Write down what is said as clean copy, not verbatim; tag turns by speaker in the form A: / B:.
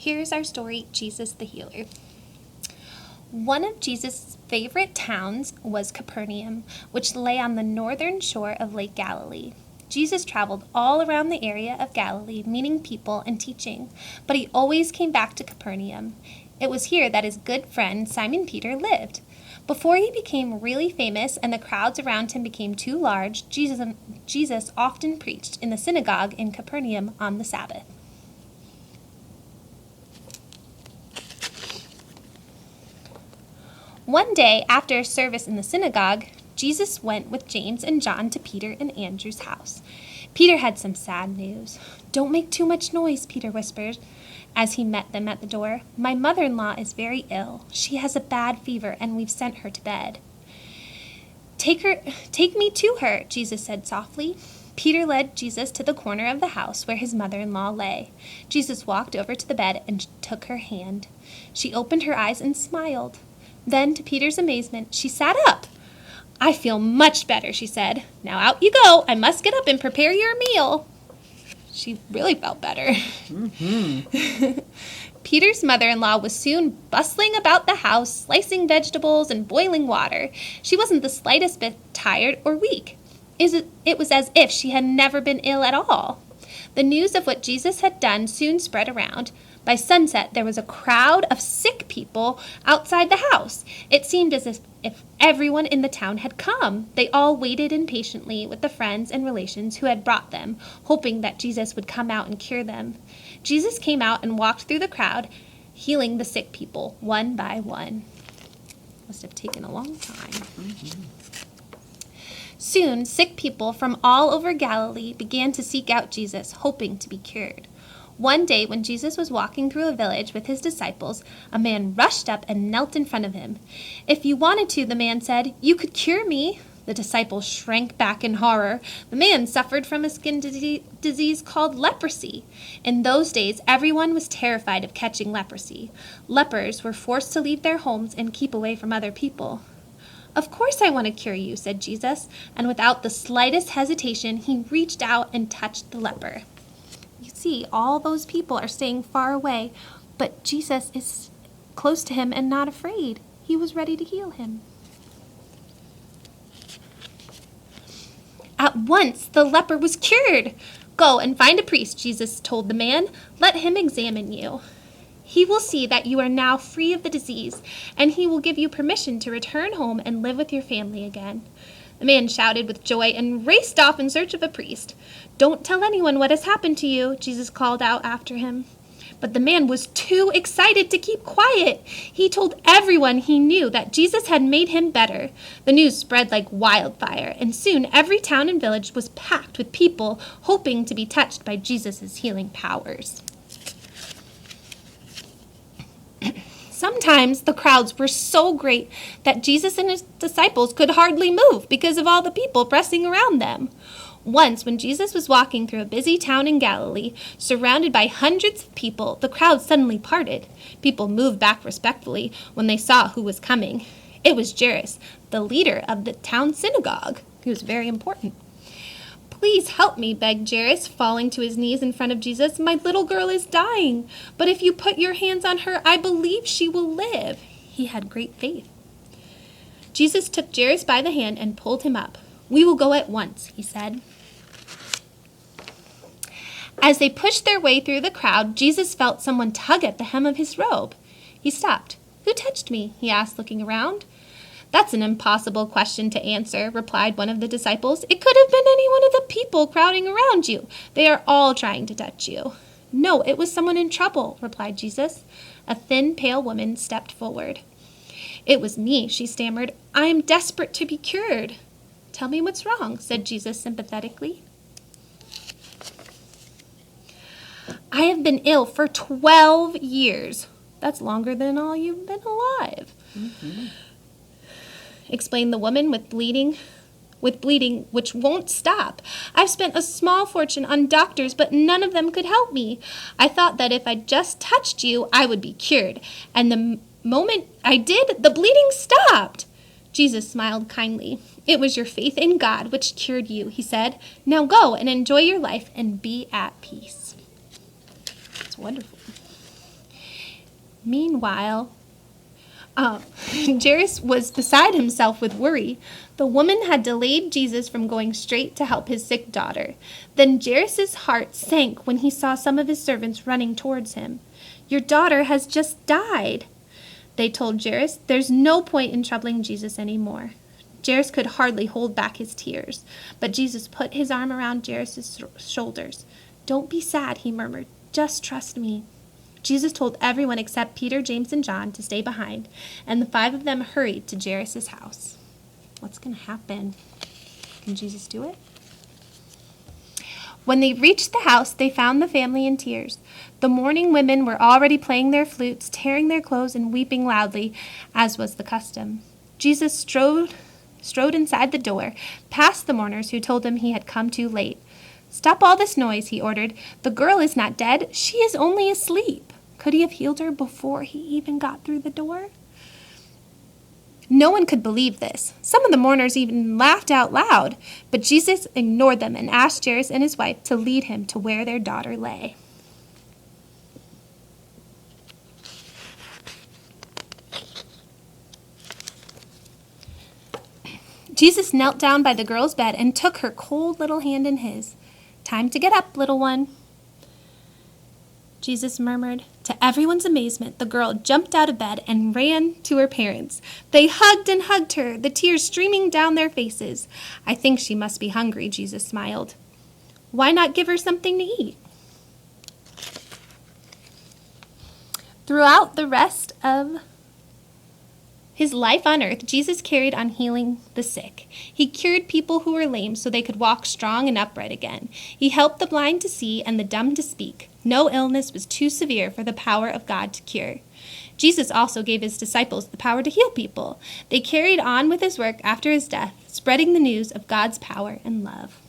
A: Here's our story, Jesus the Healer. One of Jesus' favorite towns was Capernaum, which lay on the northern shore of Lake Galilee. Jesus traveled all around the area of Galilee, meeting people and teaching, but he always came back to Capernaum. It was here that his good friend Simon Peter lived. Before he became really famous and the crowds around him became too large, Jesus often preached in the synagogue in Capernaum on the Sabbath. One day, after a service in the synagogue, Jesus went with James and John to Peter and Andrew's house. Peter had some sad news. "Don't make too much noise," Peter whispered as he met them at the door. "My mother-in-law is very ill. She has a bad fever, and we've sent her to bed." Take me to her," Jesus said softly. Peter led Jesus to the corner of the house where his mother-in-law lay. Jesus walked over to the bed and took her hand. She opened her eyes and smiled. Then, to Peter's amazement, she sat up. "I feel much better," she said. "Now out you go. I must get up and prepare your meal." She really felt better. Peter's mother-in-law was soon bustling about the house, slicing vegetables and boiling water. She wasn't the slightest bit tired or weak. It was as if she had never been ill at all. The news of what Jesus had done soon spread around. By sunset, there was a crowd of sick people outside the house. It seemed as if everyone in the town had come. They all waited impatiently with the friends and relations who had brought them, hoping that Jesus would come out and cure them. Jesus came out and walked through the crowd, healing the sick people one by one. Must have taken a long time. Soon, sick people from all over Galilee began to seek out Jesus, hoping to be cured. One day, when Jesus was walking through a village with his disciples, a man rushed up and knelt in front of him. "If you wanted to," the man said, "you could cure me." The disciples shrank back in horror. The man suffered from a skin disease called leprosy. In those days, everyone was terrified of catching leprosy. Lepers were forced to leave their homes and keep away from other people. "Of course I want to cure you," said Jesus, and without the slightest hesitation, he reached out and touched the leper. You see, all those people are staying far away, but Jesus is close to him and not afraid. He was ready to heal him. At once, the leper was cured. "Go and find a priest," Jesus told the man. "Let him examine you. He will see that you are now free of the disease, and he will give you permission to return home and live with your family again." The man shouted with joy and raced off in search of a priest. "Don't tell anyone what has happened to you," Jesus called out after him. But the man was too excited to keep quiet. He told everyone he knew that Jesus had made him better. The news spread like wildfire, and soon every town and village was packed with people hoping to be touched by Jesus' healing powers. Sometimes the crowds were so great that Jesus and his disciples could hardly move because of all the people pressing around them. Once, when Jesus was walking through a busy town in Galilee, surrounded by hundreds of people, the crowd suddenly parted. People moved back respectfully when they saw who was coming. It was Jairus, the leader of the town synagogue. He was very important. "Please help me," begged Jairus, falling to his knees in front of Jesus. "My little girl is dying, but if you put your hands on her, I believe she will live." He had great faith. Jesus took Jairus by the hand and pulled him up. "We will go at once," he said. As they pushed their way through the crowd, Jesus felt someone tug at the hem of his robe. He stopped. "Who touched me?" he asked, looking around. "That's an impossible question to answer," replied one of the disciples. "It could have been any one of the people crowding around you. They are all trying to touch you." "No, it was someone in trouble," replied Jesus. A thin, pale woman stepped forward. "It was me," she stammered. "I am desperate to be cured." "Tell me what's wrong," said Jesus sympathetically. "I have been ill for 12 years. That's longer than all you've been alive. Explained the woman with bleeding which won't stop. "I've spent a small fortune on doctors, but none of them could help me. I thought that if I just touched you, I would be cured. And the moment I did, the bleeding stopped." Jesus smiled kindly. "It was your faith in God which cured you," he said. "Now go and enjoy your life and be at peace." It's wonderful. Meanwhile, Jairus was beside himself with worry. The woman had delayed Jesus from going straight to help his sick daughter. Then Jairus' heart sank when he saw some of his servants running towards him. "Your daughter has just died," they told Jairus. There's no point in troubling Jesus anymore. Jairus could hardly hold back his tears, but Jesus put his arm around Jairus' shoulders. "Don't be sad," he murmured. "Just trust me." Jesus told everyone except Peter, James, and John to stay behind, and the 5 of them hurried to Jairus' house. What's going to happen? Can Jesus do it? When they reached the house, they found the family in tears. The mourning women were already playing their flutes, tearing their clothes, and weeping loudly, as was the custom. Jesus strode inside the door, past the mourners who told him he had come too late. "Stop all this noise," he ordered. "The girl is not dead. She is only asleep." Could he have healed her before he even got through the door? No one could believe this. Some of the mourners even laughed out loud, but Jesus ignored them and asked Jairus and his wife to lead him to where their daughter lay. Jesus knelt down by the girl's bed and took her cold little hand in his. "Time to get up, little one," Jesus murmured. To everyone's amazement, the girl jumped out of bed and ran to her parents. They hugged and hugged her, the tears streaming down their faces. "I think she must be hungry," Jesus smiled. "Why not give her something to eat?" Throughout the rest of his life on earth, Jesus carried on healing the sick. He cured people who were lame so they could walk strong and upright again. He helped the blind to see and the dumb to speak. No illness was too severe for the power of God to cure. Jesus also gave his disciples the power to heal people. They carried on with his work after his death, spreading the news of God's power and love.